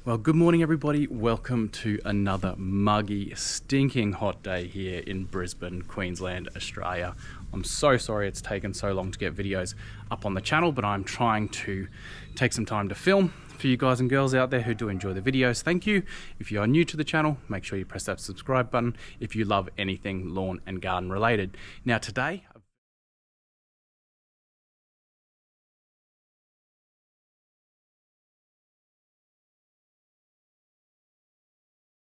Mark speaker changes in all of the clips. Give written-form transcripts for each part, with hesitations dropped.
Speaker 1: Well, good morning everybody. Welcome to another muggy, stinking hot day here in Brisbane, Queensland, Australia. I'm so sorry it's taken so long to get videos up on the channel, but I'm trying to take some time to film for you guys and girls out there who do enjoy the videos. Thank you. If you are new to the channel, make sure you press that subscribe button if you love anything lawn and garden related. Now today,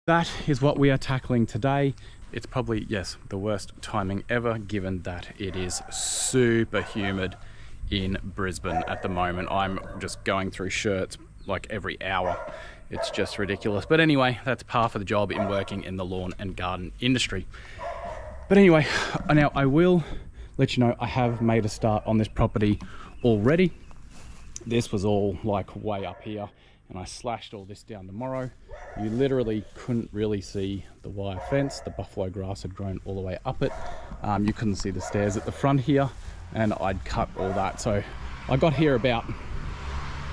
Speaker 1: that is what we are tackling today. It's probably, yes, the worst timing ever, given that it is super humid in Brisbane at the moment. I'm just going through shirts like every hour. It's just ridiculous. But anyway, that's par for the job in working in the lawn and garden industry. But anyway, now I will let you know I have made a start on this property already. This was all like way up here, and I slashed all this down tomorrow. You literally couldn't really see the wire fence. The buffalo grass had grown all the way up it. You couldn't see the stairs at the front here, and I'd cut all that. So I got here about,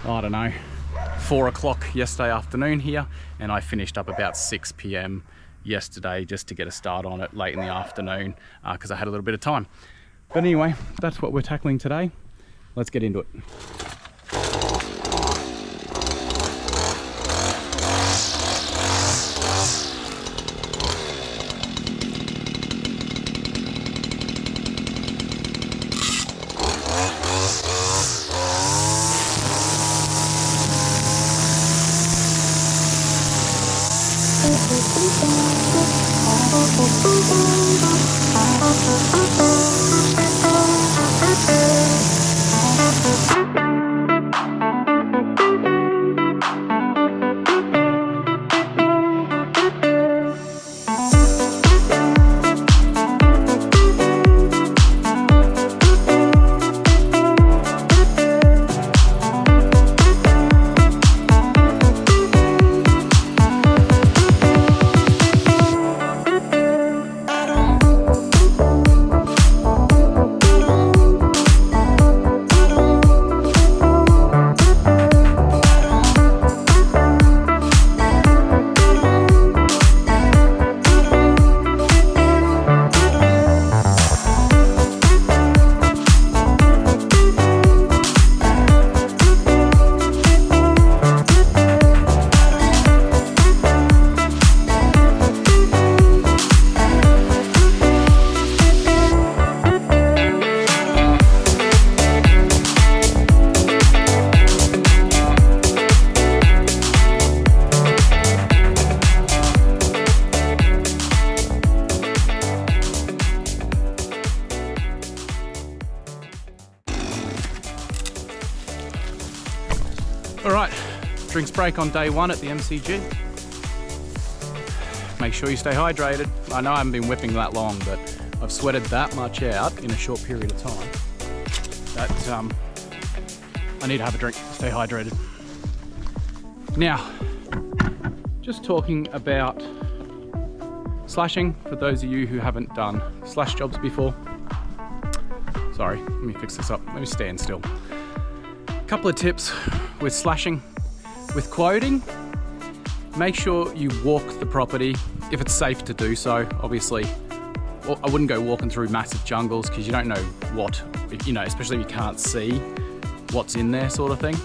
Speaker 1: I don't know, 4 o'clock yesterday afternoon here, and I finished up about 6 p.m. yesterday just to get a start on it late in the afternoon because I had a little bit of time. But anyway, that's what we're tackling today. Let's get into it. All right, drinks break on day one at the MCG. Make sure you stay hydrated. I know I haven't been whipping that long, but I've sweated that much out in a short period of time that I need to have a drink, stay hydrated. Now, just talking about slashing, for those of you who haven't done slash jobs before. Sorry, let me fix this up. Let me stand still. Couple of tips with slashing. With quoting, make sure you walk the property if it's safe to do so. Obviously, I wouldn't go walking through massive jungles because you don't know what, especially if you can't see what's in there sort of thing.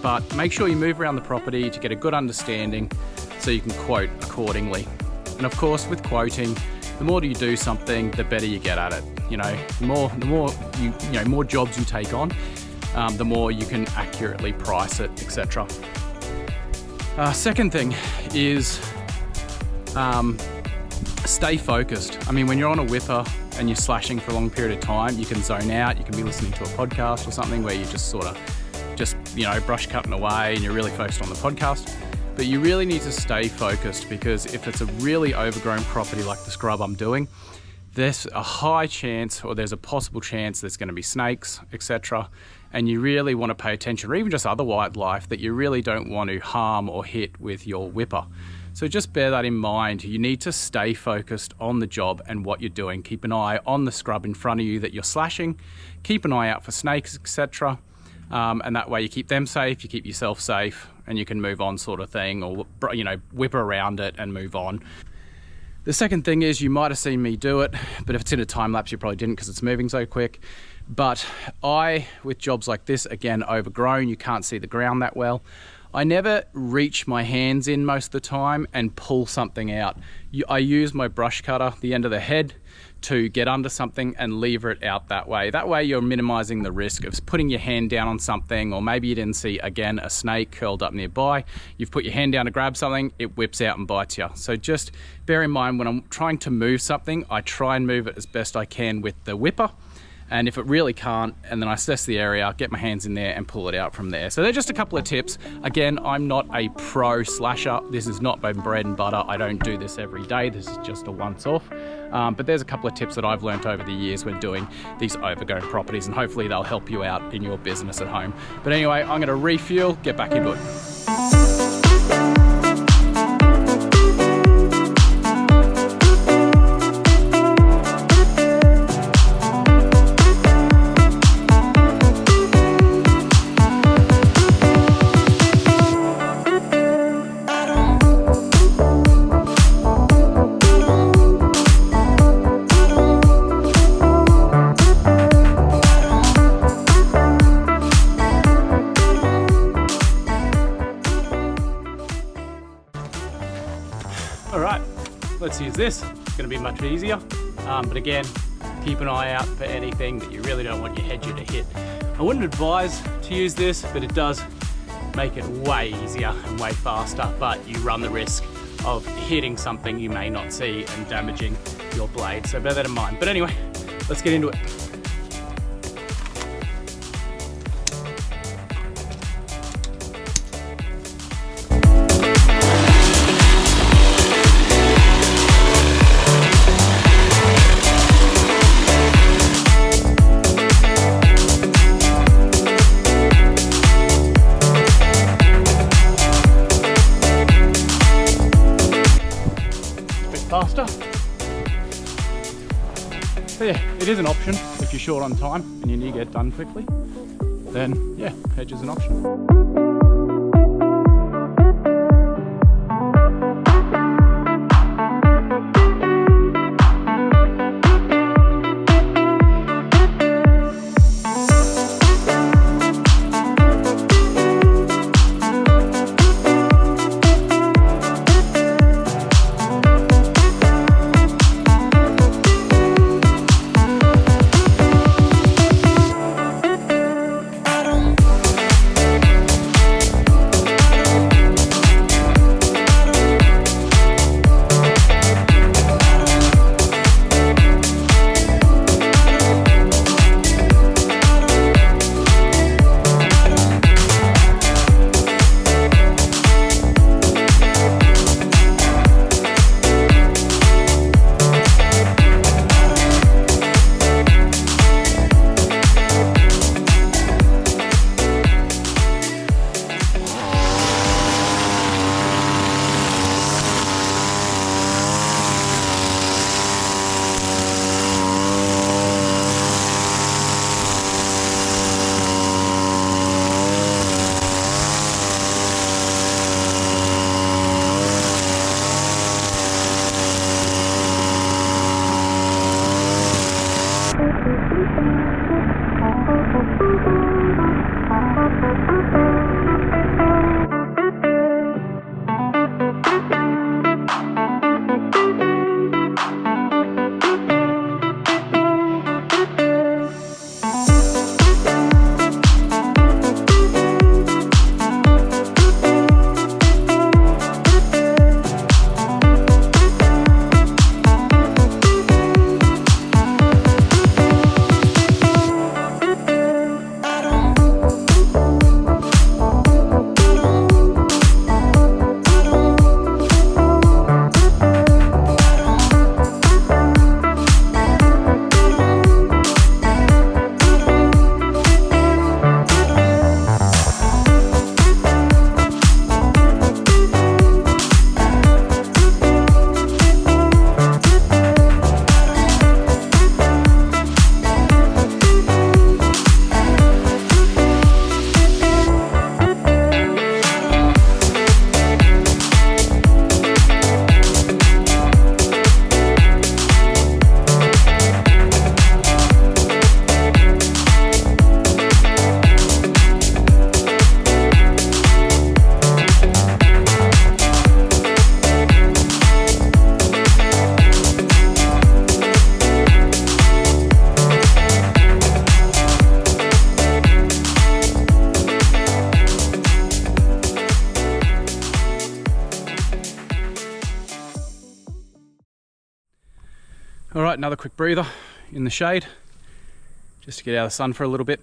Speaker 1: But make sure you move around the property to get a good understanding so you can quote accordingly. And of course, with quoting, the more you do something, the better you get at it. The more jobs you take on, the more you can accurately price it, etc. Second thing is stay focused. I mean, when you're on a whipper and you're slashing for a long period of time, you can zone out. You can be listening to a podcast or something where you just brush cutting away and you're really focused on the podcast. But you really need to stay focused, because if it's a really overgrown property like the scrub I'm doing, there's a high chance, or there's a possible chance, there's going to be snakes, etc. And you really want to pay attention, or even just other wildlife that you really don't want to harm or hit with your whipper. So just bear that in mind. You need to stay focused on the job and what you're doing. Keep an eye on the scrub in front of you that you're slashing. Keep an eye out for snakes, etc. And that way you keep them safe, you keep yourself safe, and you can move on sort of thing, or, you know, whip around it and move on. The second thing is, you might have seen me do it, but if it's in a time lapse, you probably didn't because it's moving so quick. But with jobs like this, again, overgrown, you can't see the ground that well, I never reach my hands in most of the time and pull something out. I use my brush cutter, the end of the head, to get under something and lever it out that way. That way you're minimizing the risk of putting your hand down on something, or maybe you didn't see, again, a snake curled up nearby. You've put your hand down to grab something, it whips out and bites you. So just bear in mind, when I'm trying to move something, I try and move it as best I can with the whipper. And if it really can't, and then I assess the area, get my hands in there and pull it out from there. So they're just a couple of tips. Again, I'm not a pro slasher. This is not my bread and butter. I don't do this every day. This is just a once-off. But there's a couple of tips that I've learned over the years when doing these overgrown properties, and hopefully they'll help you out in your business at home. But anyway, I'm gonna refuel, get back into it. All right, let's use this. It's gonna be much easier. But again, keep an eye out for anything that you really don't want your hedger to hit. I wouldn't advise to use this, but it does make it way easier and way faster, but you run the risk of hitting something you may not see and damaging your blade. So bear that in mind. But anyway, let's get into it. Faster. So yeah, it is an option if you're short on time and you need to get done quickly. Then yeah, Hedge is an option. All right, another quick breather in the shade, just to get out of the sun for a little bit.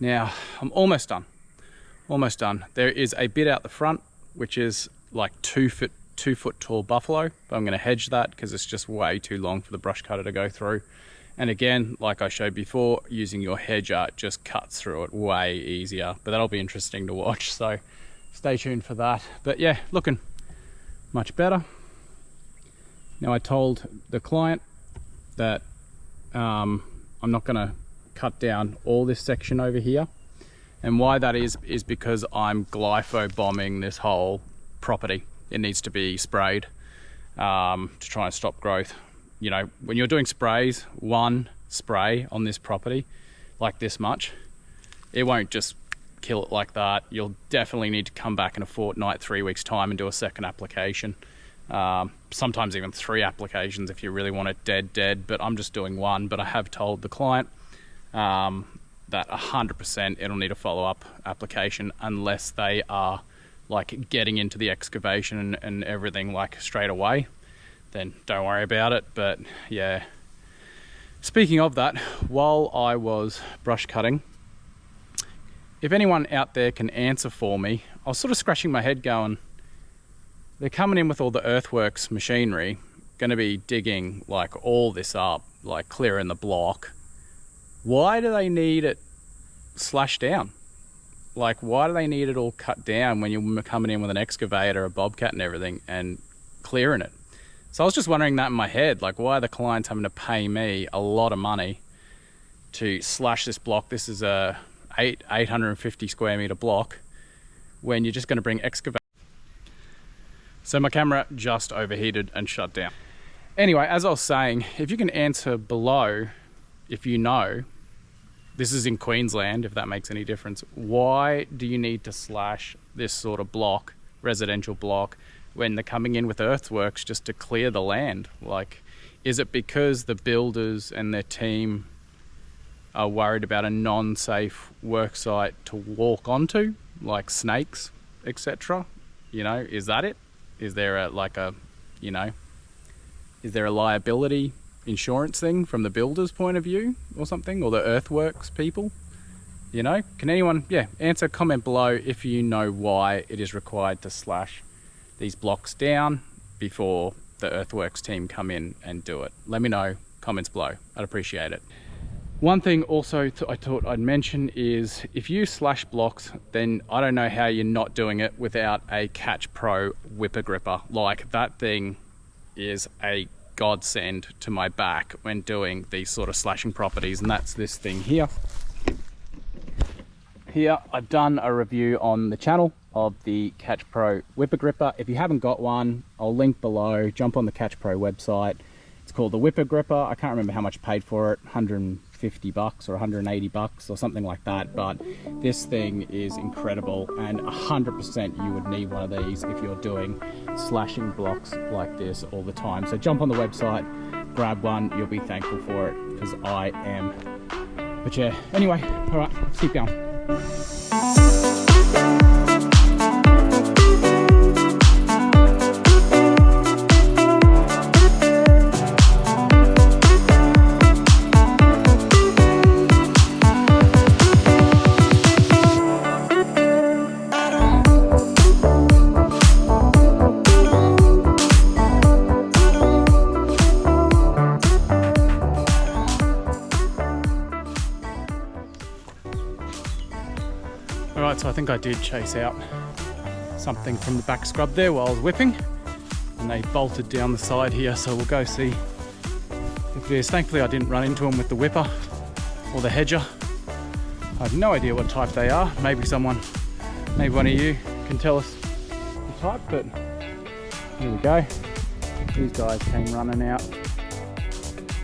Speaker 1: Now, I'm almost done. Almost done. There is a bit out the front, which is like 2 foot tall buffalo, but I'm going to hedge that because it's just way too long for the brush cutter to go through. And again, like I showed before, using your hedger just cuts through it way easier, but that'll be interesting to watch, so stay tuned for that. But yeah, looking much better. Now, I told the client that I'm not going to cut down all this section over here, and why that is because I'm glypho bombing this whole property. It needs to be sprayed to try and stop growth. You know, when you're doing sprays, one spray on this property like this much, it won't just kill it like that. You'll definitely need to come back in a fortnight, 3 weeks time and do a second application. Sometimes even 3 applications if you really want it dead, but I'm just doing one. But I have told the client that 100% it'll need a follow-up application unless they are like getting into the excavation and everything like straight away. Then don't worry about it. But yeah, speaking of that, while I was brush cutting, if anyone out there can answer for me, I was sort of scratching my head going, they're coming in with all the earthworks machinery, going to be digging like all this up, like clearing the block. Why do they need it slashed down? Like, why do they need it all cut down when you're coming in with an excavator, a bobcat and everything and clearing it? So I was just wondering that in my head, like, why are the clients having to pay me a lot of money to slash this block? This is a 850 square meter block when you're just going to bring excavator. So my camera just overheated and shut down. Anyway, as I was saying, if you can answer below, if you know, this is in Queensland, if that makes any difference, why do you need to slash this sort of block, residential block, when they're coming in with earthworks just to clear the land? Like, is it because the builders and their team are worried about a non-safe work site to walk onto, like snakes, etc.? You know, is that it? Is there a is there a liability insurance thing from the builder's point of view or something, or the earthworks people? You know, can anyone, answer, comment below if you know why it is required to slash these blocks down before the earthworks team come in and do it. Let me know, comments below, I'd appreciate it. One thing also I thought I'd mention is if you slash blocks, then I don't know how you're not doing it without a Catch Pro whipper gripper. Like, that thing is a godsend to my back when doing these sort of slashing properties, and that's this thing here. Here, I've done a review on the channel of the Catch Pro whipper gripper. If you haven't got one, I'll link below. Jump on the Catch Pro website. It's called the whipper gripper. I can't remember how much I paid for it, 150 bucks or 180 bucks or something like that, but this thing is incredible, and 100% you would need one of these if you're doing slashing blocks like this all the time. So jump on the website, grab one, you'll be thankful for it, because I am. But yeah, anyway, all right, let's keep going. Alright, so I think I did chase out something from the back scrub there while I was whipping, and they bolted down the side here, so we'll go see if it is. Thankfully I didn't run into them with the whipper or the hedger. I have no idea what type they are. Maybe one of you can tell us the type, but here we go. These guys came running out.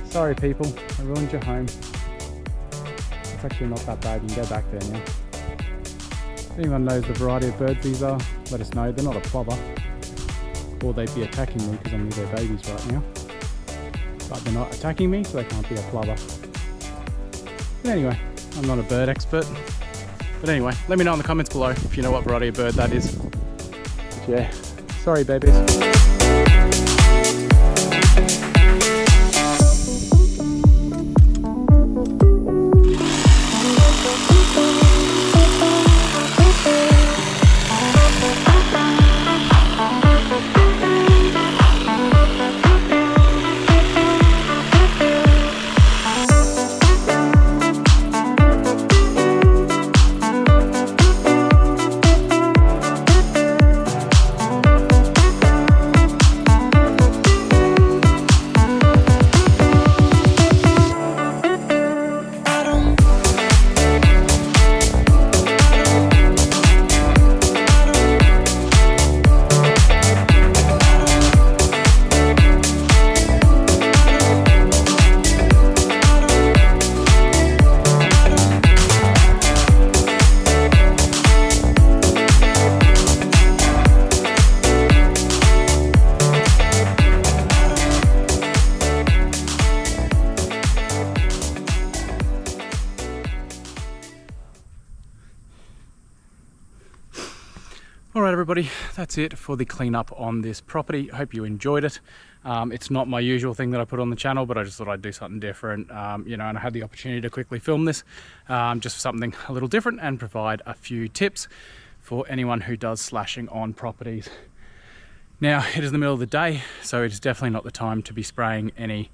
Speaker 1: Sorry people, I ruined your home. It's actually not that bad, you can go back there now. If anyone knows the variety of birds these are, let us know. They're not a plover, or they'd be attacking me because I'm near their babies right now. But they're not attacking me, so they can't be a plover. But anyway, I'm not a bird expert. But anyway, let me know in the comments below if you know what variety of bird that is. But yeah, sorry babies. Alright everybody, that's it for the cleanup on this property. I hope you enjoyed it. It's not my usual thing that I put on the channel, but I just thought I'd do something different, you know, and I had the opportunity to quickly film this, just for something a little different and provide a few tips for anyone who does slashing on properties. Now, it is the middle of the day, so it's definitely not the time to be spraying any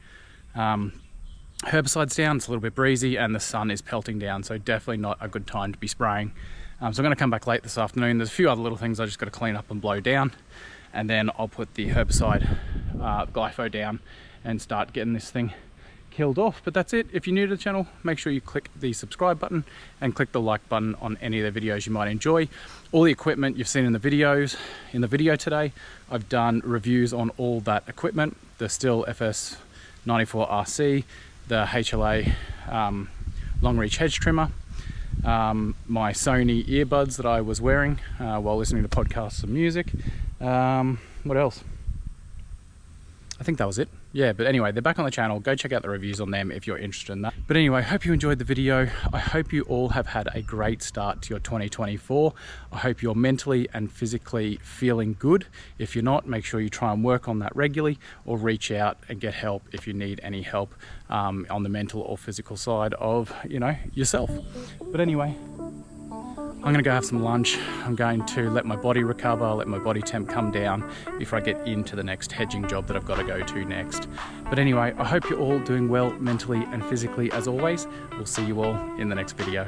Speaker 1: herbicides down. It's a little bit breezy and the sun is pelting down, so definitely not a good time to be spraying. So I'm going to come back late this afternoon. There's a few other little things I just got to clean up and blow down, and then I'll put the herbicide glypho down and start getting this thing killed off. But that's it. If you're new to the channel, make sure you click the subscribe button and click the like button on any of the videos you might enjoy. All the equipment you've seen in the videos, in the video today, I've done reviews on all that equipment. The Stihl FS94RC, the HLA long reach hedge trimmer, my Sony earbuds that I was wearing while listening to podcasts and music. What else? I think that was it. Yeah, but anyway, they're back on the channel. Go check out the reviews on them if you're interested in that. But anyway, hope you enjoyed the video. I hope you all have had a great start to your 2024. I hope you're mentally and physically feeling good. If you're not, make sure you try and work on that regularly, or reach out and get help if you need any help on the mental or physical side of, you know, yourself. But anyway, I'm gonna go have some lunch. I'm going to let my body recover, let my body temp come down before I get into the next hedging job that I've got to go to next. But anyway, I hope you're all doing well mentally and physically as always. We'll see you all in the next video.